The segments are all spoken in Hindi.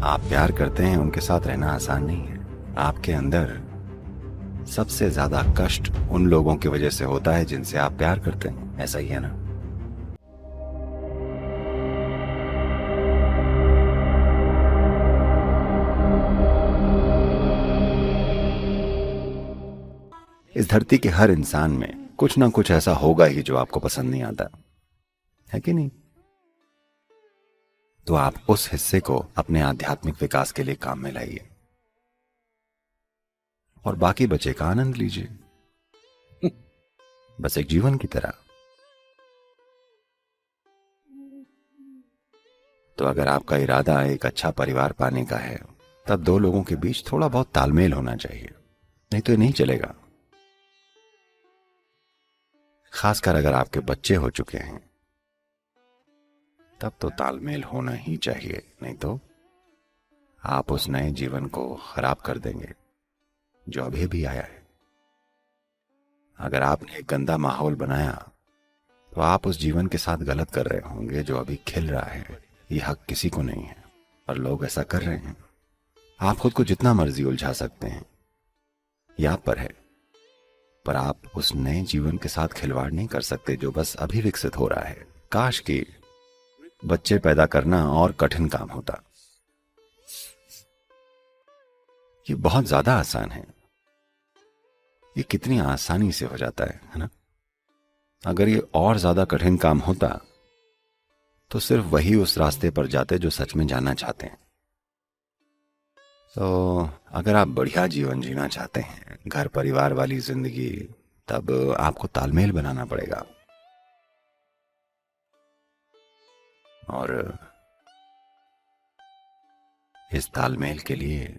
आप प्यार करते हैं उनके साथ रहना आसान नहीं है। आपके अंदर सबसे ज्यादा कष्ट उन लोगों की वजह से होता है जिनसे आप प्यार करते हैं, ऐसा ही है ना। इस धरती के हर इंसान में कुछ ना कुछ ऐसा होगा ही जो आपको पसंद नहीं आता, है कि नहीं। तो आप उस हिस्से को अपने आध्यात्मिक विकास के लिए काम में लाइए और बाकी बचे का आनंद लीजिए, बस एक जीवन की तरह। तो अगर आपका इरादा एक अच्छा परिवार पाने का है, तब दो लोगों के बीच थोड़ा बहुत तालमेल होना चाहिए, नहीं तो ये नहीं चलेगा। खासकर अगर आपके बच्चे हो चुके हैं, तब तो तालमेल होना ही चाहिए, नहीं तो आप उस नए जीवन को खराब कर देंगे जो अभी भी आया है। अगर आपने एक गंदा माहौल बनाया, तो आप उस जीवन के साथ गलत कर रहे होंगे जो अभी खिल रहा है। ये हक किसी को नहीं है, और लोग ऐसा कर रहे हैं। आप खुद को जितना मर्जी उलझा सकते हैं, ये आप पर है, पर आप उस नए जीवन के साथ खिलवाड़ नहीं कर सकते जो बस अभी विकसित हो रहा है। काश कि बच्चे पैदा करना और कठिन काम होता। ये बहुत ज्यादा आसान है, ये कितनी आसानी से हो जाता है ना। अगर ये और ज्यादा कठिन काम होता, तो सिर्फ वही उस रास्ते पर जाते जो सच में जाना चाहते हैं। तो अगर आप बढ़िया जीवन जीना चाहते हैं, घर परिवार वाली जिंदगी, तब आपको तालमेल बनाना पड़ेगा। और इस तालमेल के लिए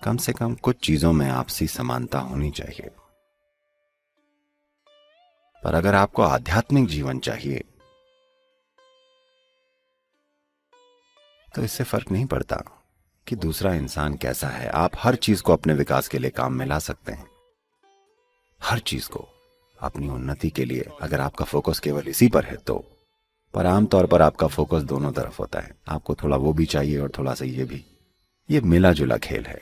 कम से कम कुछ चीजों में आपसी समानता होनी चाहिए। पर अगर आपको आध्यात्मिक जीवन चाहिए, तो इससे फर्क नहीं पड़ता कि दूसरा इंसान कैसा है। आप हर चीज को अपने विकास के लिए काम में ला सकते हैं, हर चीज को अपनी उन्नति के लिए, अगर आपका फोकस केवल इसी पर है तो। पर आमतौर पर आपका फोकस दोनों तरफ होता है, आपको थोड़ा वो भी चाहिए और थोड़ा सा ये भी। ये मिला जुला खेल है,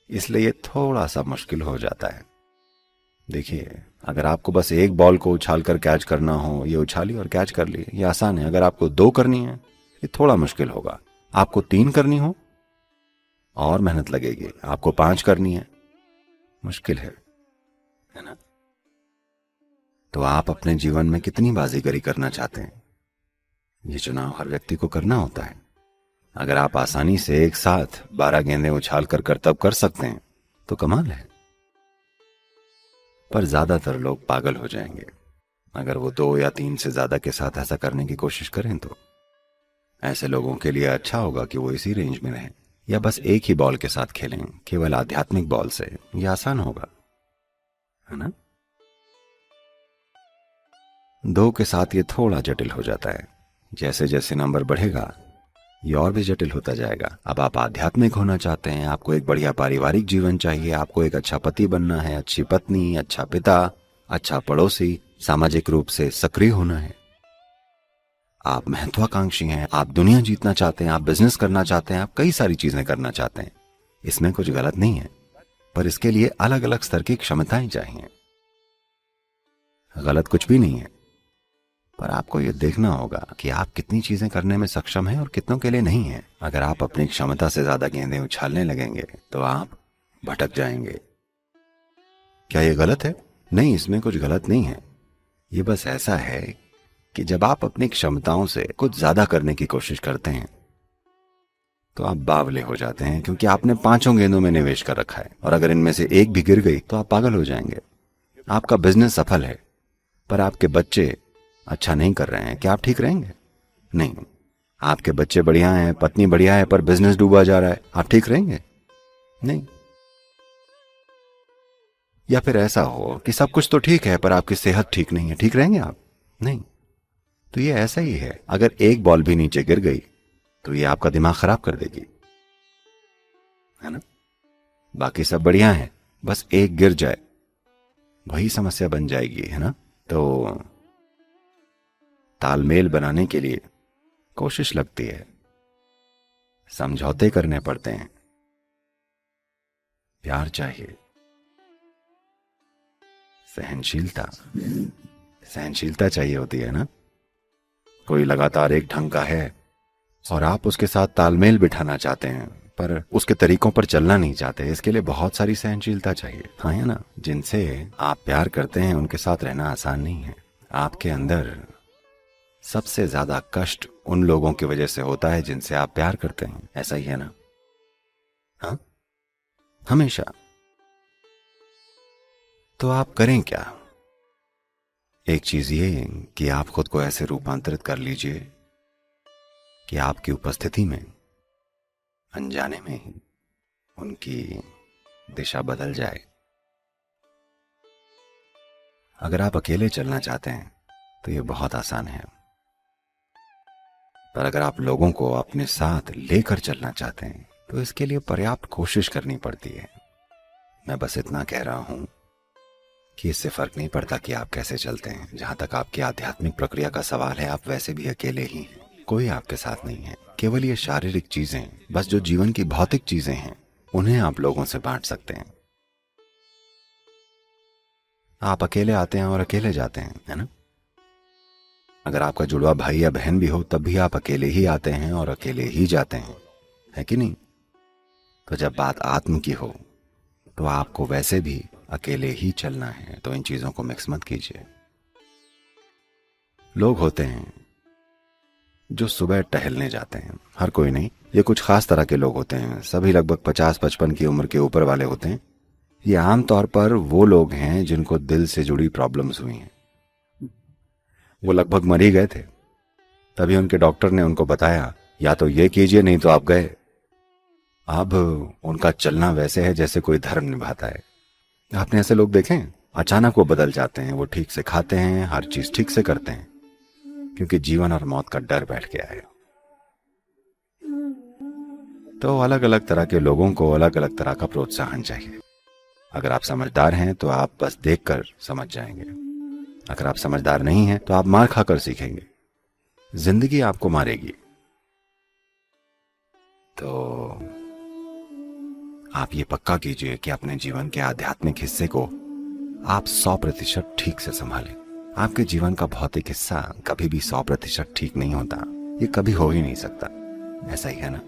इसलिए ये थोड़ा सा मुश्किल हो जाता है। देखिए, अगर आपको बस एक बॉल को उछाल कर कैच करना हो, ये उछाली और कैच कर ली, ये आसान है। अगर आपको दो करनी है, ये थोड़ा मुश्किल होगा। आपको तीन करनी हो, और मेहनत लगेगी। आपको पांच करनी है, मुश्किल है ना। तो आप अपने जीवन में कितनी बाजीगरी करना चाहते हैं, ये चुनाव हर व्यक्ति को करना होता है। अगर आप आसानी से एक साथ 12 गेंदें उछाल कर करतब कर सकते हैं, तो कमाल है। पर ज्यादातर लोग पागल हो जाएंगे अगर वो 2 या 3 से ज्यादा के साथ ऐसा करने की कोशिश करें। तो ऐसे लोगों के लिए अच्छा होगा कि वो इसी रेंज में रहें, या बस एक ही बॉल के साथ खेलें, केवल आध्यात्मिक बॉल से। ये आसान होगा, है ना। 2 के साथ ये थोड़ा जटिल हो जाता है। जैसे जैसे नंबर बढ़ेगा, ये और भी जटिल होता जाएगा। अब आप आध्यात्मिक होना चाहते हैं, आपको एक बढ़िया पारिवारिक जीवन चाहिए, आपको एक अच्छा पति बनना है, अच्छी पत्नी, अच्छा पिता, अच्छा पड़ोसी, सामाजिक रूप से सक्रिय होना है। आप महत्वाकांक्षी हैं, आप दुनिया जीतना चाहते हैं, आप बिजनेस करना चाहते हैं, आप कई सारी चीजें करना चाहते हैं। इसमें कुछ गलत नहीं है, पर इसके लिए अलग अलग स्तर की क्षमताएं चाहिए। गलत कुछ भी नहीं है, पर आपको यह देखना होगा कि आप कितनी चीजें करने में सक्षम हैं और कितनों के लिए नहीं है। अगर आप अपनी क्षमता से ज्यादा गेंदें उछालने लगेंगे, तो आप भटक जाएंगे। क्या यह गलत है? नहीं, इसमें कुछ गलत नहीं है। ये बस ऐसा है कि जब आप अपनी क्षमताओं से कुछ ज्यादा करने की कोशिश करते हैं, तो आप बावले हो जाते हैं, क्योंकि आपने 5 गेंदों में निवेश कर रखा है, और अगर इनमें से एक भी गिर गई तो आप पागल हो जाएंगे। आपका बिजनेस सफल है, पर आपके बच्चे अच्छा नहीं कर रहे हैं, क्या आप ठीक रहेंगे? नहीं। आपके बच्चे बढ़िया हैं, पत्नी बढ़िया है, पर बिजनेस डूबा जा रहा है, आप ठीक रहेंगे? नहीं। या फिर ऐसा हो कि सब कुछ तो ठीक है, पर आपकी सेहत ठीक नहीं है, ठीक रहेंगे आप? नहीं। तो ये ऐसा ही है, अगर एक बॉल भी नीचे गिर गई, तो ये आपका दिमाग खराब कर देगी, है ना। बाकी सब बढ़िया है, बस एक गिर जाए, वही समस्या बन जाएगी, है ना। तो तालमेल बनाने के लिए कोशिश लगती है, समझौते करने पड़ते हैं। प्यार चाहिए, सहनशीलता सहनशीलता चाहिए होती है ना। कोई लगातार एक ढंग का है और आप उसके साथ तालमेल बिठाना चाहते हैं पर उसके तरीकों पर चलना नहीं चाहते, इसके लिए बहुत सारी सहनशीलता चाहिए। हाँ है ना। जिनसे आप प्यार करते हैं उनके साथ रहना आसान नहीं है। आपके अंदर सबसे ज्यादा कष्ट उन लोगों की वजह से होता है जिनसे आप प्यार करते हैं, ऐसा ही है ना। हाँ, हमेशा। तो आप करें क्या? एक चीज ये कि आप खुद को ऐसे रूपांतरित कर लीजिए कि आपकी उपस्थिति में, अनजाने में ही उनकी दिशा बदल जाए। अगर आप अकेले चलना चाहते हैं तो ये बहुत आसान है, पर अगर आप लोगों को अपने साथ लेकर चलना चाहते हैं तो इसके लिए पर्याप्त कोशिश करनी पड़ती है। मैं बस इतना कह रहा हूं कि इससे फर्क नहीं पड़ता कि आप कैसे चलते हैं। जहां तक आपकी आध्यात्मिक प्रक्रिया का सवाल है, आप वैसे भी अकेले ही हैं, कोई आपके साथ नहीं है। केवल ये शारीरिक चीजें, बस जो जीवन की भौतिक चीजें हैं, उन्हें आप लोगों से बांट सकते हैं। आप अकेले आते हैं और अकेले जाते हैं, है ना। अगर आपका जुड़वा भाई या बहन भी हो तब भी आप अकेले ही आते हैं और अकेले ही जाते हैं, है कि नहीं। तो जब बात आत्म की हो तो आपको वैसे भी अकेले ही चलना है, तो इन चीजों को मिक्स मत कीजिए। लोग होते हैं जो सुबह टहलने जाते हैं, हर कोई नहीं, ये कुछ खास तरह के लोग होते हैं। सभी लगभग 50-55 की उम्र के ऊपर वाले होते हैं। ये आमतौर पर वो लोग हैं जिनको दिल से जुड़ी प्रॉब्लम्स हुई हैं। वो लगभग मर ही गए थे, तभी उनके डॉक्टर ने उनको बताया या तो ये कीजिए नहीं तो आप गए। अब उनका चलना वैसे है जैसे कोई धर्म निभाता है। आपने ऐसे लोग देखे हैं? अचानक वो बदल जाते हैं, वो ठीक से खाते हैं, हर चीज ठीक से करते हैं, क्योंकि जीवन और मौत का डर बैठ गया है। तो अलग अलग तरह के लोगों को अलग अलग तरह का प्रोत्साहन चाहिए। अगर आप समझदार हैं तो आप बस देखकर समझ जाएंगे। अगर आप समझदार नहीं हैं तो आप मार खाकर सीखेंगे। जिंदगी आपको मारेगी। तो आप ये पक्का कीजिए कि अपने जीवन के आध्यात्मिक हिस्से को आप 100% ठीक से संभालें। आपके जीवन का भौतिक हिस्सा कभी भी 100% ठीक नहीं होता, ये कभी हो ही नहीं सकता, ऐसा ही है ना।